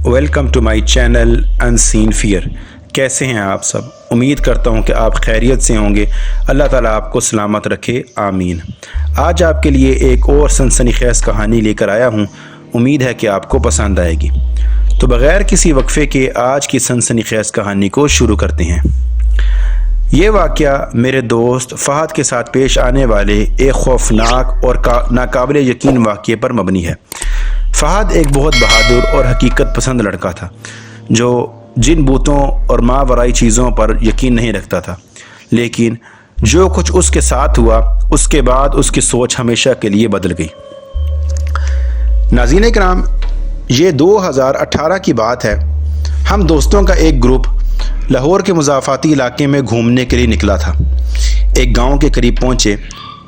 Welcome to my channel unseen fair. کیسے ہیں آپ سب؟ امید کرتا ہوں کہ آپ خیریت سے ہوں گے۔ اللہ تعالیٰ آپ کو سلامت رکھے، آمین۔ آج آپ کے لیے ایک اور سنسنی خیز کہانی لے کر آیا ہوں، امید ہے کہ آپ کو پسند آئے گی۔ تو بغیر کسی وقفے کے آج کی سنسنی خیز کہانی کو شروع کرتے ہیں۔ یہ واقعہ میرے دوست فہد کے ساتھ پیش آنے والے ایک خوفناک اور ناقابل یقین واقعے پر مبنی ہے۔ فہد ایک بہت بہادر اور حقیقت پسند لڑکا تھا جو جن بوتوں اور ماورائی چیزوں پر یقین نہیں رکھتا تھا، لیکن جو کچھ اس کے ساتھ ہوا اس کے بعد اس کی سوچ ہمیشہ کے لیے بدل گئی۔ ناظرین کرام، یہ 2018 کی بات ہے۔ ہم دوستوں کا ایک گروپ لاہور کے مضافاتی علاقے میں گھومنے کے لیے نکلا تھا۔ ایک گاؤں کے قریب پہنچے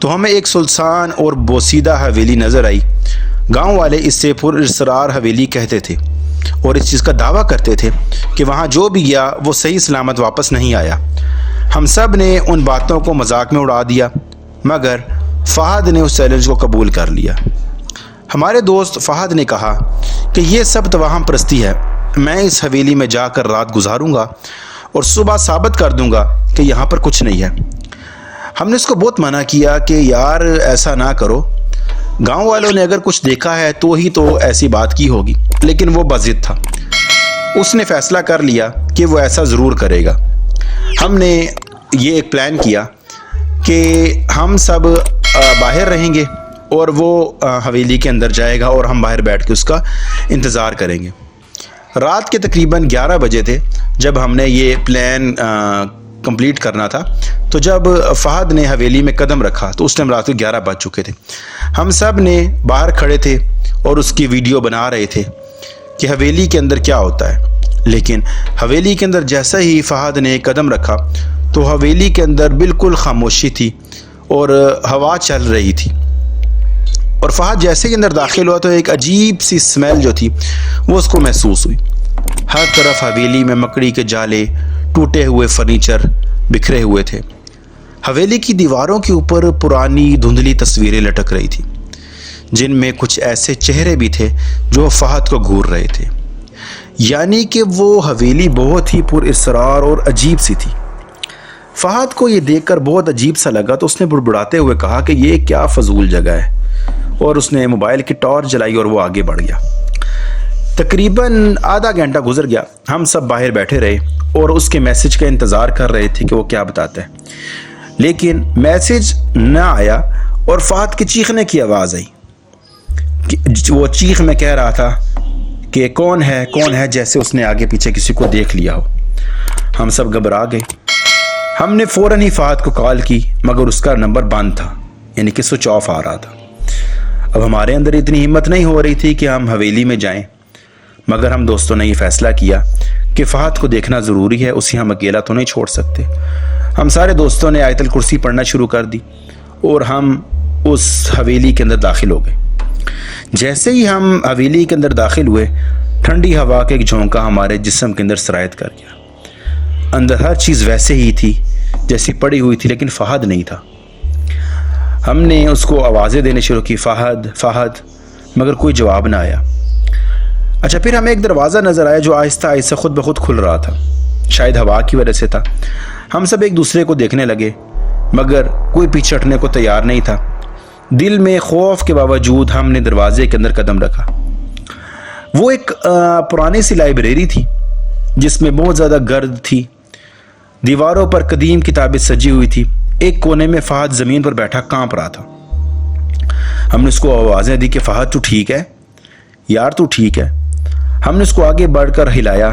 تو ہمیں ایک سلطان اور بوسیدہ حویلی نظر آئی۔ گاؤں والے اس سے پر اسرار حویلی کہتے تھے اور اس چیز کا دعویٰ کرتے تھے کہ وہاں جو بھی گیا وہ صحیح سلامت واپس نہیں آیا۔ ہم سب نے ان باتوں کو مذاق میں اڑا دیا، مگر فہد نے اس چیلنج کو قبول کر لیا۔ ہمارے دوست فہد نے کہا کہ یہ سب توہم پرستی ہے، میں اس حویلی میں جا کر رات گزاروں گا اور صبح ثابت کر دوں گا کہ یہاں پر کچھ نہیں ہے۔ ہم نے اس کو بہت منع کیا کہ یار ایسا نہ کرو، گاؤں والوں نے اگر کچھ دیکھا ہے تو ہی تو ایسی بات کی ہوگی، لیکن وہ بضد تھا۔ اس نے فیصلہ کر لیا کہ وہ ایسا ضرور کرے گا۔ ہم نے یہ ایک پلان کیا کہ ہم سب باہر رہیں گے اور وہ حویلی کے اندر جائے گا اور ہم باہر بیٹھ کے اس کا انتظار کریں گے۔ رات کے تقریباً 11 بجے تھے جب ہم نے یہ پلان کمپلیٹ کرنا تھا۔ تو جب فہد نے حویلی میں قدم رکھا تو اس ٹائم رات کے 11 بج چکے تھے۔ ہم سب نے باہر کھڑے تھے اور اس کی ویڈیو بنا رہے تھے کہ حویلی کے اندر کیا ہوتا ہے، لیکن حویلی کے اندر جیسا ہی فہد نے قدم رکھا تو حویلی کے اندر بالکل خاموشی تھی اور ہوا چل رہی تھی، اور فہد جیسے ہی اندر داخل ہوا تو ایک عجیب سی اسمیل جو تھی وہ اس کو محسوس ہوئی۔ ہر طرف حویلی میں مکڑی کے جالے، ٹوٹے ہوئے فرنیچر بکھرے ہوئے تھے۔ حویلی کی دیواروں کے اوپر پرانی دھندلی تصویریں لٹک رہی تھیں جن میں کچھ ایسے چہرے بھی تھے جو فہد کو گھور رہے تھے، یعنی کہ وہ حویلی بہت ہی پر اسرار اور عجیب سی تھی۔ فہد کو یہ دیکھ کر بہت عجیب سا لگا تو اس نے بڑبڑاتے ہوئے کہا کہ یہ کیا فضول جگہ ہے، اور اس نے موبائل کی ٹارچ جلائی اور وہ آگے بڑھ گیا۔ تقریباً آدھا گھنٹہ گزر گیا۔ ہم سب باہر بیٹھے رہے اور اس کے میسج کا انتظار کر رہے تھے کہ وہ کیا بتاتا ہے، لیکن میسج نہ آیا اور فہد کی چیخنے کی آواز آئی۔ وہ چیخ میں کہہ رہا تھا کہ کون ہے کون ہے، جیسے اس نے آگے پیچھے کسی کو دیکھ لیا ہو۔ ہم سب گھبرا گئے۔ ہم نے فوراً ہی فہد کو کال کی، مگر اس کا نمبر بند تھا، یعنی کہ سوئچ آف آ رہا تھا۔ اب ہمارے اندر اتنی ہمت نہیں ہو رہی تھی کہ ہم حویلی میں جائیں، مگر ہم دوستوں نے یہ فیصلہ کیا کہ فہد کو دیکھنا ضروری ہے، اسے ہم اکیلا تو نہیں چھوڑ سکتے۔ ہم سارے دوستوں نے آیت الکرسی پڑھنا شروع کر دی اور ہم اس حویلی کے اندر داخل ہو گئے۔ جیسے ہی ہم حویلی کے اندر داخل ہوئے، ٹھنڈی ہوا کا ایک جھونکا ہمارے جسم کے اندر سرایت کر گیا۔ اندر ہر چیز ویسے ہی تھی جیسی پڑی ہوئی تھی، لیکن فہد نہیں تھا۔ ہم نے اس کو آوازیں دینے شروع کی، فہد فہد، مگر کوئی جواب نہ آیا۔ اچھا، پھر ہمیں ایک دروازہ نظر آیا جو آہستہ آہستہ خود بخود کھل رہا تھا، شاید ہوا کی وجہ سے تھا۔ ہم سب ایک دوسرے کو دیکھنے لگے، مگر کوئی پیچھے ہٹنے کو تیار نہیں تھا۔ دل میں خوف کے باوجود ہم نے دروازے کے اندر قدم رکھا۔ وہ ایک پرانی سی لائبریری تھی جس میں بہت زیادہ گرد تھی، دیواروں پر قدیم کتابیں سجی ہوئی تھی۔ ایک کونے میں فہد زمین پر بیٹھا کانپ رہا تھا۔ ہم نے اس کو آوازیں دی کہ فہد تو ٹھیک ہے یار، تو ٹھیک ہے۔ ہم نے اس کو آگے بڑھ کر ہلایا،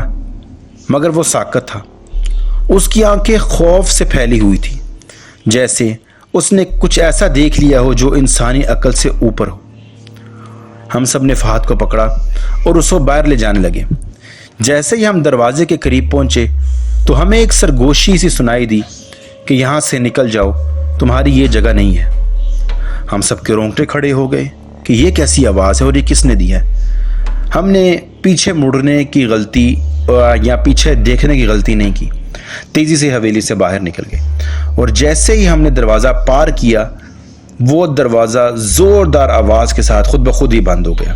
مگر وہ ساکت تھا۔ اس کی آنکھیں خوف سے پھیلی ہوئی تھی، جیسے اس نے کچھ ایسا دیکھ لیا ہو جو انسانی عقل سے اوپر ہو۔ ہم سب نے فہد کو پکڑا اور اس کو باہر لے جانے لگے۔ جیسے ہی ہم دروازے کے قریب پہنچے تو ہمیں ایک سرگوشی سی سنائی دی کہ یہاں سے نکل جاؤ، تمہاری یہ جگہ نہیں ہے۔ ہم سب کے رونگٹے کھڑے ہو گئے کہ یہ کیسی آواز ہے اور یہ کس نے دی ہے۔ ہم نے پیچھے مڑنے کی غلطی یا پیچھے دیکھنے کی غلطی نہیں کی، تیزی سے حویلی سے باہر نکل گئے، اور جیسے ہی ہم نے دروازہ پار کیا وہ دروازہ زوردار آواز کے ساتھ خود بخود ہی بند ہو گیا۔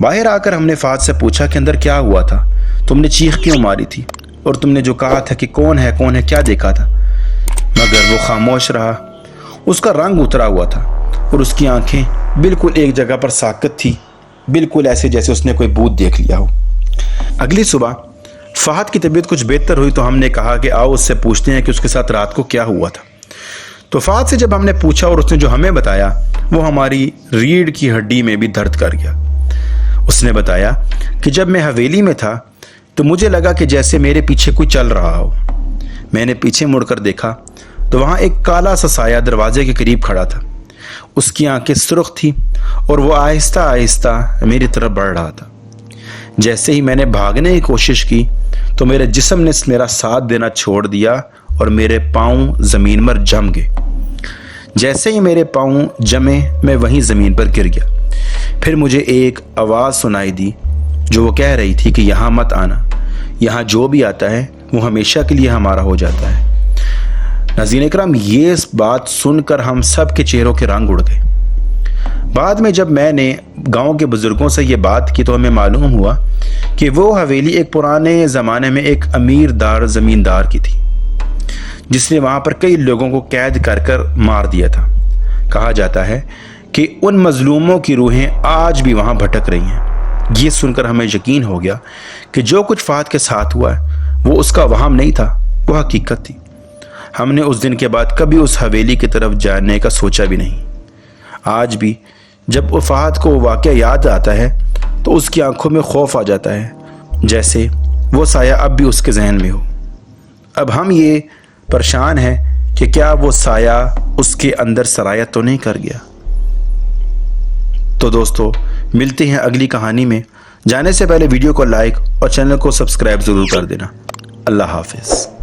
باہر آ کر ہم نے فہد سے پوچھا کہ اندر کیا ہوا تھا، تم نے چیخ کیوں ماری تھی، اور تم نے جو کہا تھا کہ کون ہے کیا دیکھا تھا؟ مگر وہ خاموش رہا۔ اس کا رنگ اترا ہوا تھا اور اس کی آنکھیں بالکل ایک جگہ پر ساکت تھی، بالکل ایسے جیسے اس نے کوئی بھوت دیکھ لیا ہو۔ اگلی صبح فہد کی طبیعت کچھ بہتر ہوئی تو ہم نے کہا کہ آؤ اس سے پوچھتے ہیں کہ اس کے ساتھ رات کو کیا ہوا تھا۔ تو فہد سے جب ہم نے پوچھا اور اس نے جو ہمیں بتایا وہ ہماری ریڑھ کی ہڈی میں بھی درد کر گیا۔ اس نے بتایا کہ جب میں حویلی میں تھا تو مجھے لگا کہ جیسے میرے پیچھے کوئی چل رہا ہو۔ میں نے پیچھے مڑ کر دیکھا تو وہاں ایک کالا سا سایہ دروازے کے قریب کھڑا تھا۔ اس کی آنکھیں سرخ تھی اور وہ آہستہ آہستہ میری طرف بڑھ رہا تھا۔ جیسے ہی میں نے بھاگنے کی کوشش کی تو میرے جسم نے میرا ساتھ دینا چھوڑ دیا اور میرے پاؤں زمین پر جم گئے۔ جیسے ہی میرے پاؤں جمے میں وہیں زمین پر گر گیا۔ پھر مجھے ایک آواز سنائی دی جو وہ کہہ رہی تھی کہ یہاں مت آنا، یہاں جو بھی آتا ہے وہ ہمیشہ کے لیے ہمارا ہو جاتا ہے۔ ناظرین اکرام، یہ بات سن کر ہم سب کے چہروں کے رنگ اڑ گئے۔ بعد میں جب میں نے گاؤں کے بزرگوں سے یہ بات کی تو ہمیں معلوم ہوا کہ وہ حویلی ایک پرانے زمانے میں ایک امیر دار زمیندار کی تھی، جس نے وہاں پر کئی لوگوں کو قید کر کر مار دیا تھا۔ کہا جاتا ہے کہ ان مظلوموں کی روحیں آج بھی وہاں بھٹک رہی ہیں۔ یہ سن کر ہمیں یقین ہو گیا کہ جو کچھ فہد کے ساتھ ہوا ہے وہ اس کا وہم نہیں تھا، وہ حقیقت تھی۔ ہم نے اس دن کے بعد کبھی اس حویلی کی طرف جانے کا سوچا بھی نہیں۔ آج بھی جب وہ فہد کو واقعہ یاد آتا ہے تو اس کی آنکھوں میں خوف آ جاتا ہے، جیسے وہ سایہ اب بھی اس کے ذہن میں ہو۔ اب ہم یہ پریشان ہیں کہ کیا وہ سایہ اس کے اندر سرایت تو نہیں کر گیا۔ تو دوستو، ملتے ہیں اگلی کہانی میں۔ جانے سے پہلے ویڈیو کو لائک اور چینل کو سبسکرائب ضرور کر دینا۔ اللہ حافظ۔